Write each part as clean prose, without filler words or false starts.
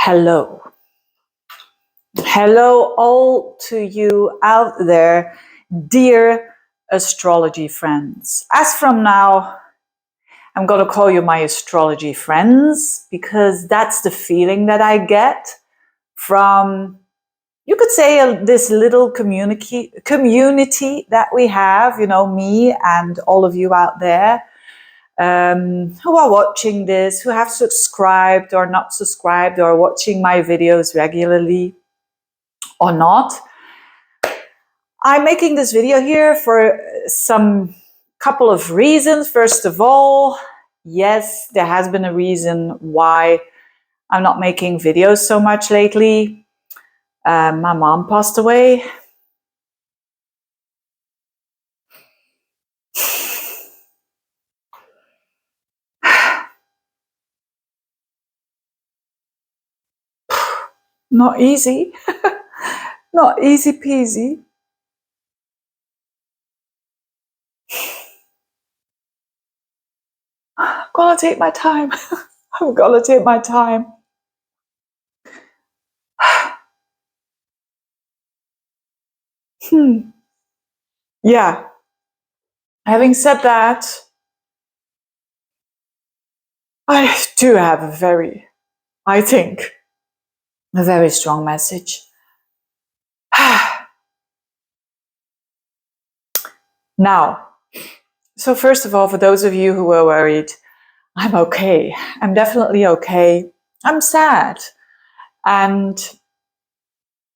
Hello. Hello all to you out there, dear astrology friends. As from now, I'm going to call you my astrology friends because that's the feeling that I get from, you could say, this little community that we have, me and all of you out there. Who are watching this, who have subscribed or not subscribed or watching my videos regularly or not. I'm making this video here for some couple of reasons. First of all, yes, there has been a reason why I'm not making videos so much lately. My mom passed away. Not easy. Not easy peasy. I'm gonna take my time. I'm gonna take my time. Yeah. Having said that, I do have a very strong message. Now, so first of all, for those of you who were worried, I'm okay. I'm definitely okay. I'm sad. And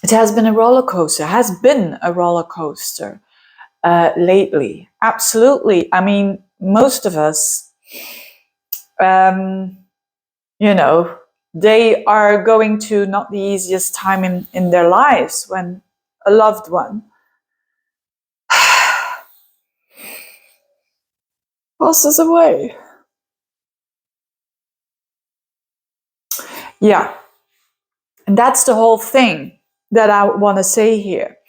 it has been a roller coaster, lately. Absolutely. I mean, most of us, they are going to not the easiest time in their lives when a loved one passes away. Yeah. And that's the whole thing that I want to say here.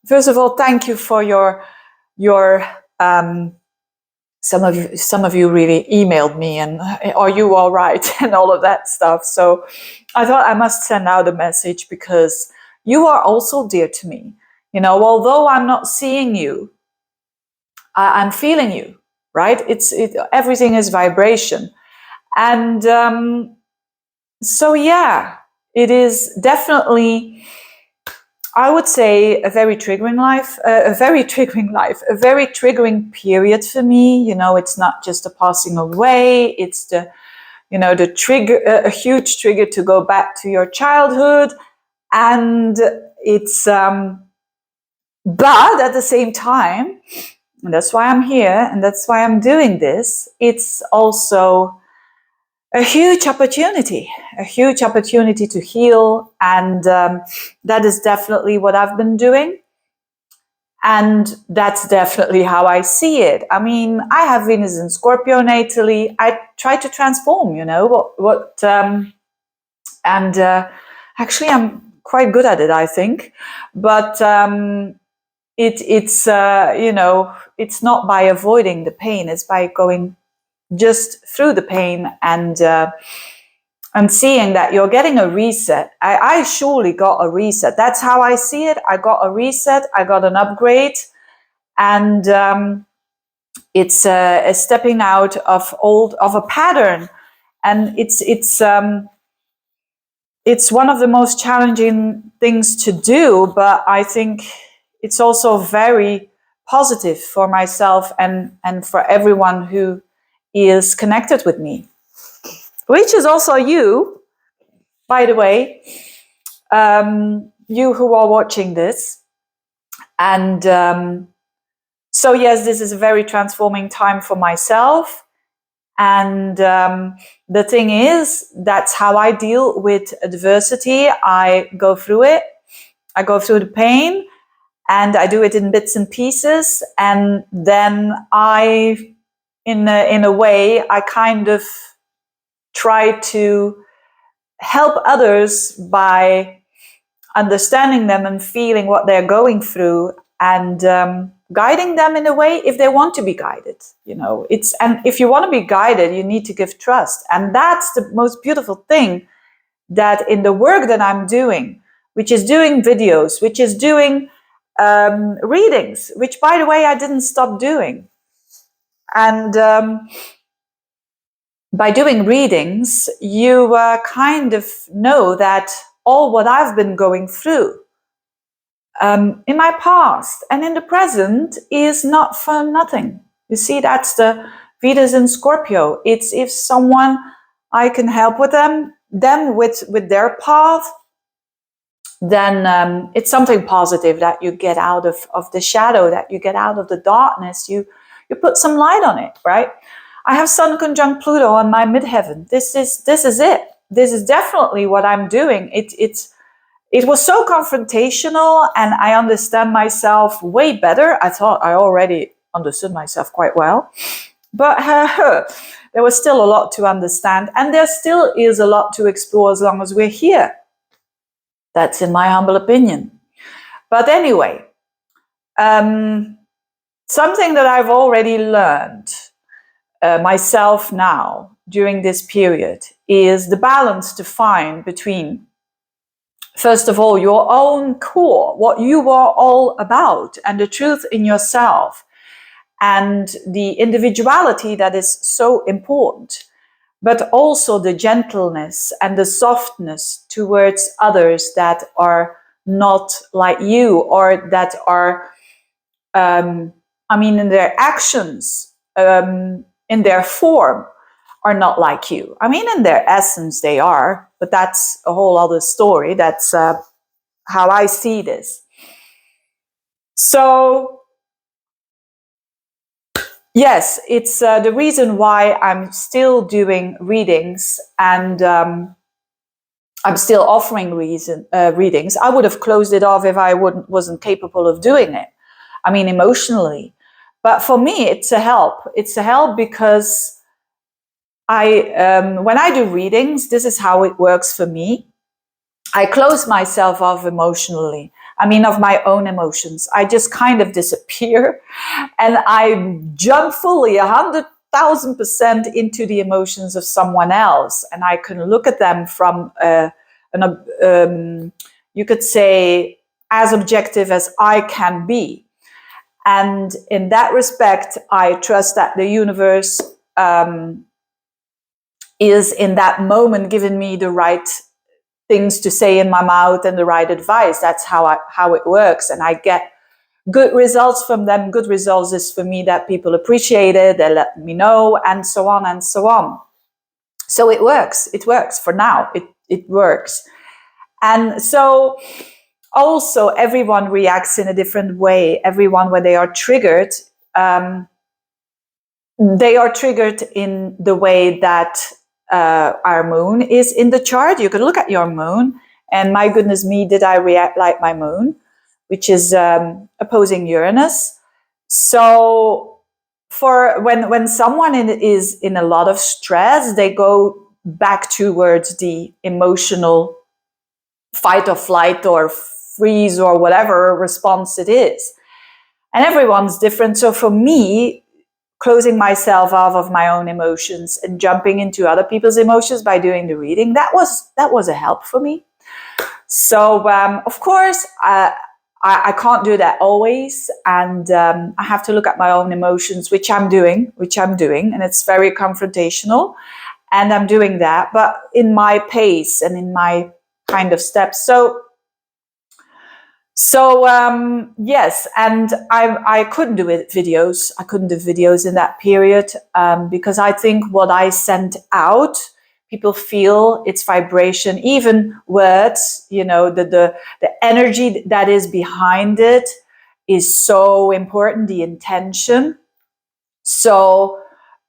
First of all, thank you for your some of you really emailed me and are you all right and all of that stuff. So I thought I must send out a message because you are also dear to me. Although I'm not seeing you, I'm feeling you, right? Everything is vibration. And so yeah, it is definitely, I would say, a very triggering period for me. It's not just a passing away, it's the trigger, a huge trigger to go back to your childhood. And it's, but at the same time, and that's why I'm here and that's why I'm doing this, it's also a huge opportunity to heal. And that is definitely what I've been doing. And that's definitely how I see it. I mean, I have Venus in Scorpio natally. I try to transform, actually I'm quite good at it, I think. But it's not by avoiding the pain. It's by going just through the pain and seeing that you're getting a reset. I surely got a reset. That's how I see it. I got a reset. I got an upgrade, and it's a stepping out of a pattern, and it's one of the most challenging things to do. But I think it's also very positive for myself and for everyone who is connected with me, which is also you, by the way, you who are watching this. And so yes, this is a very transforming time for myself. And the thing is, that's how I deal with adversity. I go through it. I go through the pain and I do it in bits and pieces. And then in a way, I kind of try to help others by understanding them and feeling what they're going through, and guiding them in a way if they want to be guided. And if you want to be guided, you need to give trust. And that's the most beautiful thing that in the work that I'm doing, which is doing videos, which is doing readings, which, by the way, I didn't stop doing. And by doing readings, you kind of know that all what I've been going through in my past and in the present is not for nothing. You see, that's the Venus in Scorpio. It's if someone, I can help with them with their path, then it's something positive that you get out of the shadow, that you get out of the darkness. You put some light on it, right? I have Sun conjunct Pluto on my midheaven. This is it. This is definitely what I'm doing. It was so confrontational, and I understand myself way better. I thought I already understood myself quite well, but there was still a lot to understand, and there still is a lot to explore as long as we're here. That's in my humble opinion. But anyway, something that I've already learned myself now during this period is the balance to find between, first of all, your own core, what you are all about, and the truth in yourself, and the individuality that is so important, but also the gentleness and the softness towards others that are not like you, or that are, in their actions, in their form, are not like you. In their essence they are, but that's a whole other story. That's how I see this. So, yes, it's the reason why I'm still doing readings, and I'm still offering readings. I would have closed it off if I wasn't capable of doing it. Emotionally. But for me, it's a help. It's a help because when I do readings, this is how it works for me. I close myself off emotionally. Of my own emotions. I just kind of disappear, and I jump fully 100,000% into the emotions of someone else, and I can look at them from you could say, as objective as I can be. And in that respect, I trust that the universe is in that moment giving me the right things to say in my mouth and the right advice. That's how it works. And I get good results from them. Good results is for me that people appreciate it, they let me know, and so on and so on. So it works. It works for now. It works. And so also everyone reacts in a different way. Everyone, when they are triggered in the way that our moon is in the chart. You can look at your moon, and my goodness me, did I react like my moon, which is opposing Uranus. So for when someone is in a lot of stress, they go back towards the emotional fight or flight or freeze or whatever response it is. And everyone's different. So for me, closing myself off of my own emotions and jumping into other people's emotions by doing the reading, that was a help for me. So of course, I can't do that always, and I have to look at my own emotions, which I'm doing, and it's very confrontational, and I'm doing that, but in my pace and in my kind of steps. So yes, and I couldn't do videos. I couldn't do videos in that period because I think what I sent out, people feel its vibration, even words. The energy that is behind it is so important. The intention. So,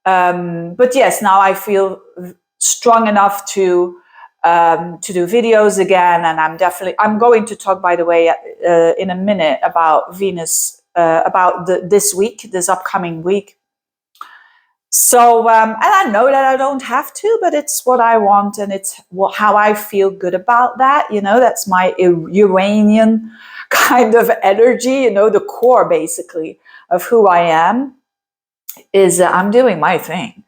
but yes, now I feel strong enough to do videos again, and I'm going to talk, by the way, in a minute about Venus, about this upcoming week. So, and I know that I don't have to, but it's what I want, and it's how I feel good about that. That's my Uranian kind of energy. The core, basically, of who I am is I'm doing my thing,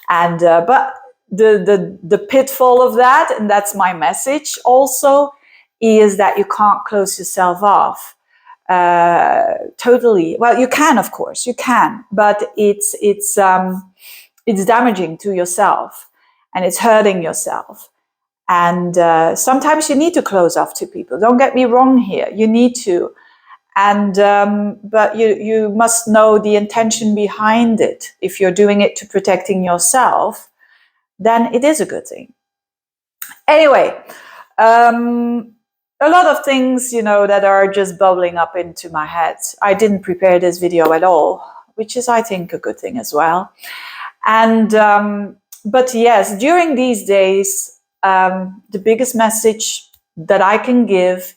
and but the pitfall of that, and that's my message also, is that you can't close yourself off totally. Well, you can, of course, you can, but it's damaging to yourself, and it's hurting yourself. And sometimes you need to close off to people. Don't get me wrong here. You need to. And but you must know the intention behind it. If you're doing it to protecting yourself, then it is a good thing. Anyway, a lot of things, that are just bubbling up into my head. I didn't prepare this video at all, which is, I think, a good thing as well. And but yes, during these days, the biggest message that I can give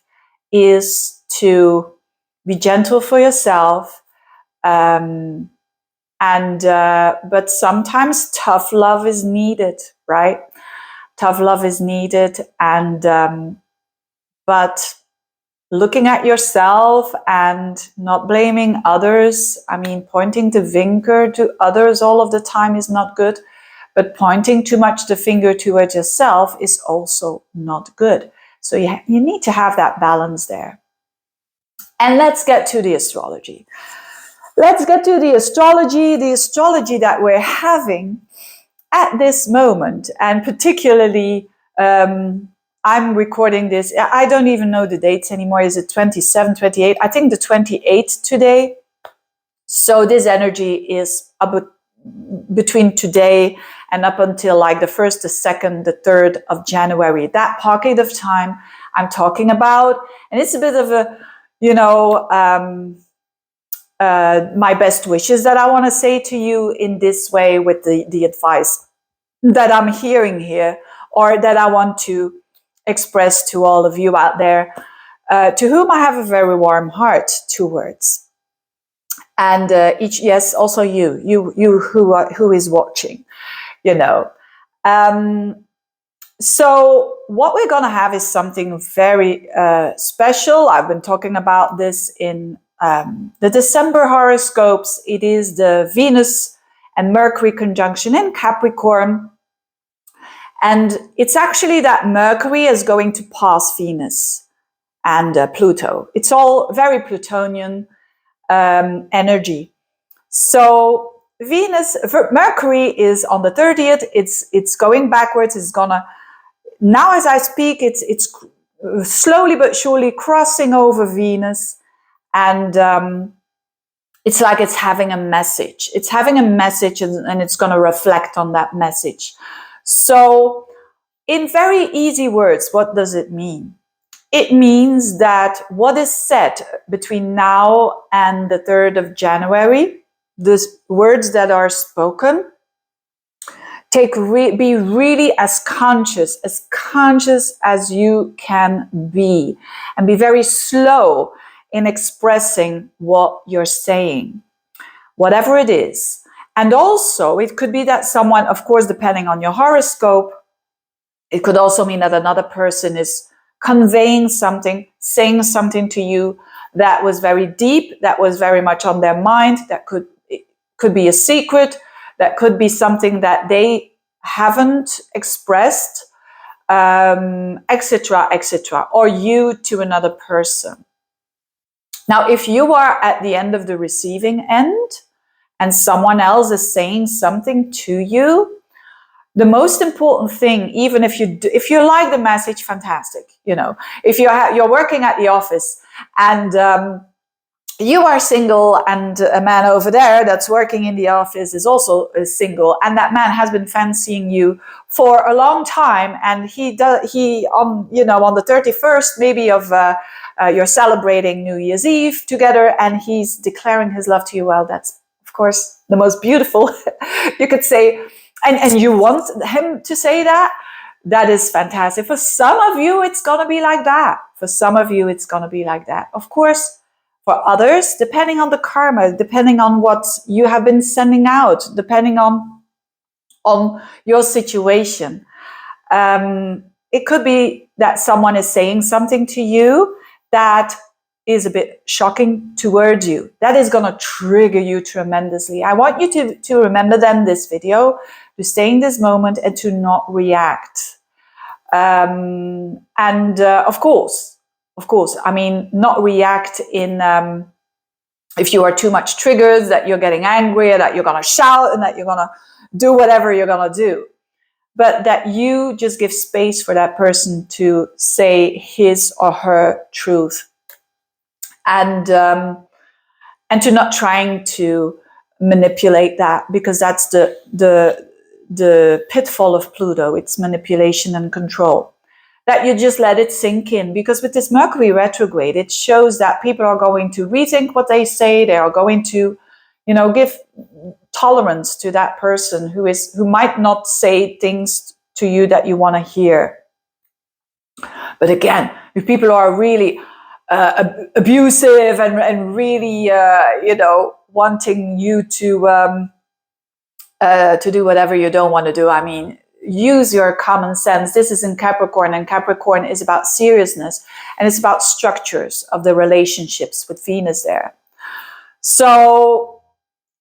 is to be gentle for yourself, but sometimes tough love is needed, right? Tough love is needed, and but looking at yourself and not blaming others. I mean, pointing the finger to others all of the time is not good, but pointing too much the finger towards yourself is also not good. So you need to have that balance there. And let's get to the astrology. Let's get to the astrology that we're having at this moment. And particularly, I'm recording this. I don't even know the dates anymore. Is it 27, 28? I think the 28th today. So this energy is between today and up until like the 1st, the 2nd, the 3rd of January. That pocket of time I'm talking about. And it's a bit of a, my best wishes that I want to say to you in this way with the advice that I'm hearing here, or that I want to express to all of you out there, to whom I have a very warm heart towards. And also you who is watching, So what we're going to have is something very special. I've been talking about this in the December horoscopes. It is the Venus and Mercury conjunction in Capricorn. And it's actually that Mercury is going to pass Venus and Pluto. It's all very Plutonian energy. So Mercury is on the 30th. It's going backwards. It's gonna, now as I speak, it's slowly but surely crossing over Venus, and it's like it's having a message. It's having a message, and it's going to reflect on that message. So, in very easy words, what does it mean? It means that what is said between now and the 3rd of January, the words that are spoken, be really as conscious as you can be, and be very slow in expressing what you're saying, whatever it is. And also, it could be that someone, of course, depending on your horoscope, it could also mean that another person is conveying something, saying something to you that was very deep, that was very much on their mind, that could be a secret, that could be something that they haven't expressed, etc., etc., or you to another person. Now, if you are at the end of the receiving end and someone else is saying something to you, the most important thing, even if you like the message, fantastic. If you're working at the office and you are single, and a man over there that's working in the office is also single, and that man has been fancying you for a long time, and he on the 31st maybe of you're celebrating New Year's Eve together, and he's declaring his love to you. Well, that's of course the most beautiful. You could say, and you want him to say that. That is fantastic. For some of you, it's gonna be like that. Of course. For others, depending on the karma, depending on what you have been sending out, depending on your situation, it could be that someone is saying something to you that is a bit shocking towards you, that is going to trigger you tremendously. I want you to remember then this video, to stay in this moment and to not react. Of course, I mean, not react in, if you are too much triggered, that you're getting angry, or that you're going to shout, and that you're going to do whatever you're going to do. But that you just give space for that person to say his or her truth. And to not trying to manipulate that, because that's the pitfall of Pluto. It's manipulation and control. That you just let it sink in, because with this Mercury retrograde, it shows that people are going to rethink what they say. They are going to, give tolerance to that person who might not say things to you that you want to hear. But again, if people are really abusive and really, wanting you to do whatever you don't want to do, I mean, use your common sense. This is in Capricorn, and Capricorn is about seriousness, and it's about structures of the relationships with Venus there. So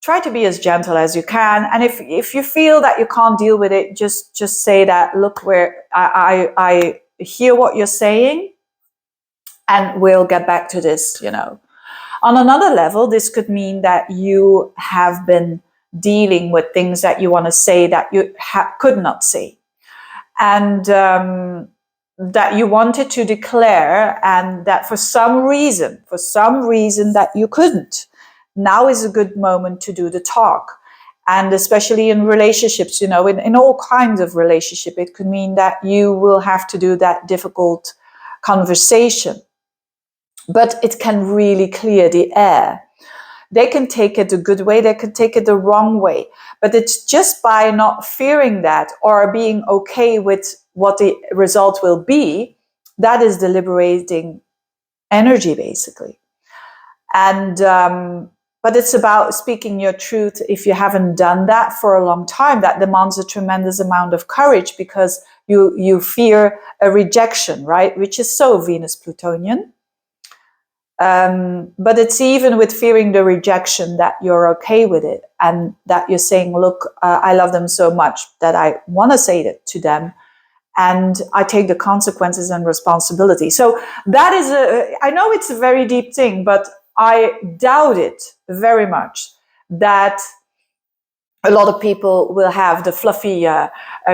try to be as gentle as you can. And if you feel that you can't deal with it, just say that, look, where I hear what you're saying, and we'll get back to this, On another level, this could mean that you have been dealing with things that you want to say that you could not say. And that you wanted to declare, and that for some reason that you couldn't. Now is a good moment to do the talk. And especially in relationships, in all kinds of relationship, it could mean that you will have to do that difficult conversation. But it can really clear the air. They can take it a good way, they can take it the wrong way. But it's just by not fearing that, or being okay with what the result will be, that is the liberating energy, basically. And but it's about speaking your truth. If you haven't done that for a long time, that demands a tremendous amount of courage, because you fear a rejection, right? Which is so Venus Plutonian. But it's even with fearing the rejection that you're okay with it, and that you're saying, look, I love them so much that I want to say it to them, and I take the consequences and responsibility. So that is I know it's a very deep thing, but I doubt it very much that a lot of people will have the fluffy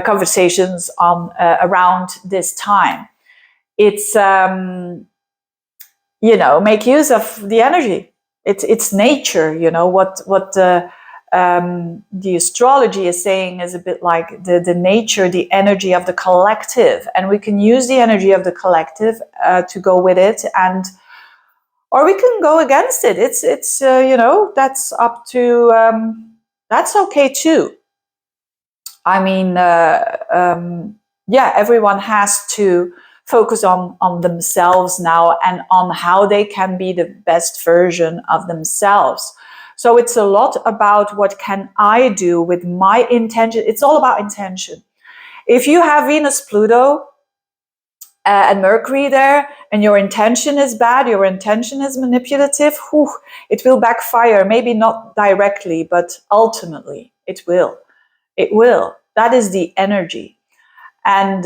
conversations on around this time. It's make use of the energy. It's nature. What the astrology is saying is a bit like the nature, the energy of the collective, and we can use the energy of the collective to go with it, or we can go against it. It's that's up to that's okay too. I mean, everyone has to focus on themselves now, and on how they can be the best version of themselves. So it's a lot about what can I do with my intention. It's all about intention. If you have Venus, Pluto, and Mercury there, and your intention is bad, your intention is manipulative, it will backfire. Maybe not directly, but ultimately it will. It will. That is the energy. And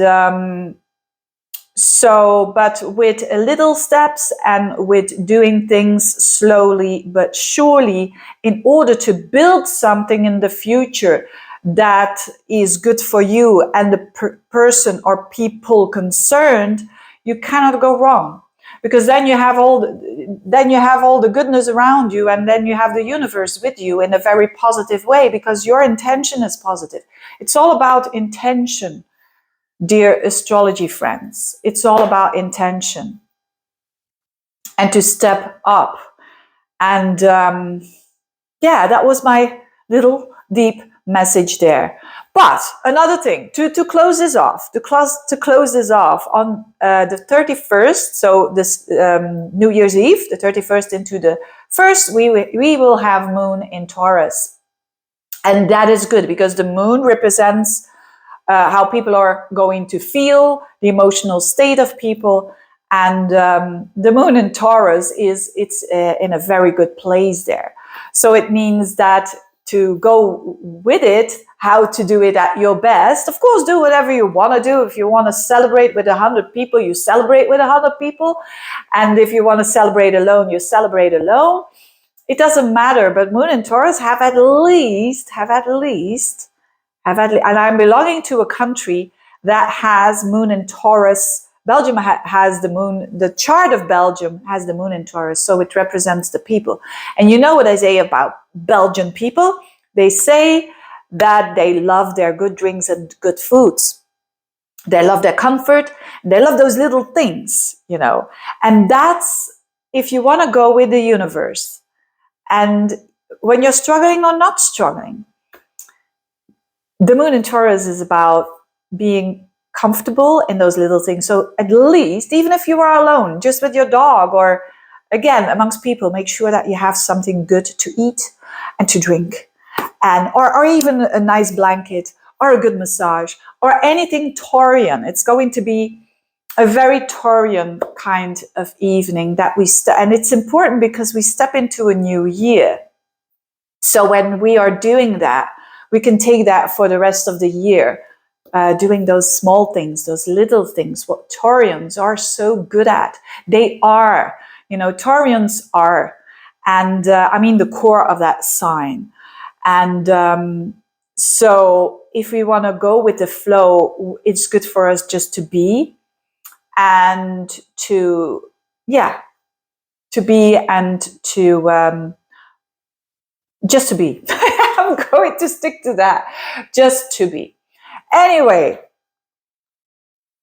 but with little steps, and with doing things slowly but surely, in order to build something in the future that is good for you and the person or people concerned, you cannot go wrong, because then you have all the goodness around you, and then you have the universe with you in a very positive way, because your intention is positive. It's all about intention, dear astrology friends. It's all about intention, and to step up. And that was my little deep message there. But another thing, to close this off, on the 31st, so this New Year's Eve, the 31st into the 1st, we will have Moon in Taurus. And that is good, because the Moon represents how people are going to feel, the emotional state of people. And the moon in Taurus it's in a very good place there. So it means that to go with it, how to do it at your best. Of course, do whatever you want to do. If you want to celebrate with 100 people, you celebrate with 100 people. And if you want to celebrate alone, you celebrate alone. It doesn't matter. But moon in Taurus have at least, and I'm belonging to a country that has moon in Taurus. Belgium has the moon, the chart of Belgium has the moon in Taurus, so it represents the people. And you know what I say about Belgian people? They say that they love their good drinks and good foods. They love their comfort. They love those little things, you know. And that's, if you want to go with the universe, and when you're struggling or not struggling, the moon in Taurus is about being comfortable in those little things. So at least, even if you are alone, just with your dog or again amongst people, make sure that you have something good to eat and to drink, and or even a nice blanket or a good massage or anything Taurian. It's going to be a very Taurian kind of evening that we and it's important because we step into a new year. So when we are doing that, we can take that for the rest of the year. Doing those small things, those little things, what Taurians are so good at. They are, you know, Taurians are, and I mean the core of that sign. And so if we want to go with the flow, it's good for us just to be, and to, yeah, to be and to, just to be. I'm going to stick to that, just to be. Anyway,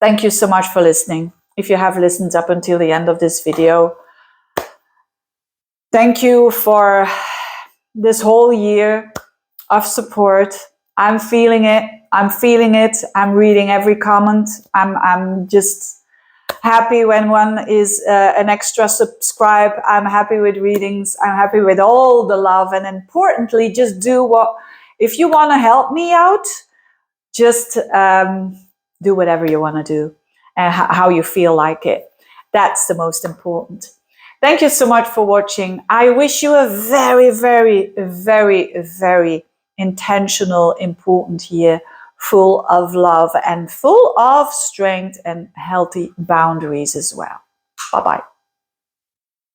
thank you so much for listening. If you have listened up until the end of this video, thank you for this whole year of support. I'm feeling it. I'm reading every comment. I'm just happy when one is an extra subscribe. I'm happy with readings. I'm happy with all the love. And importantly, just do what, if you want to help me out, just do whatever you want to do and how you feel like it. That's the most important. Thank you so much for watching. I wish you a very, very, very, very intentional, important year, full of love and full of strength and healthy boundaries as well. Bye-bye.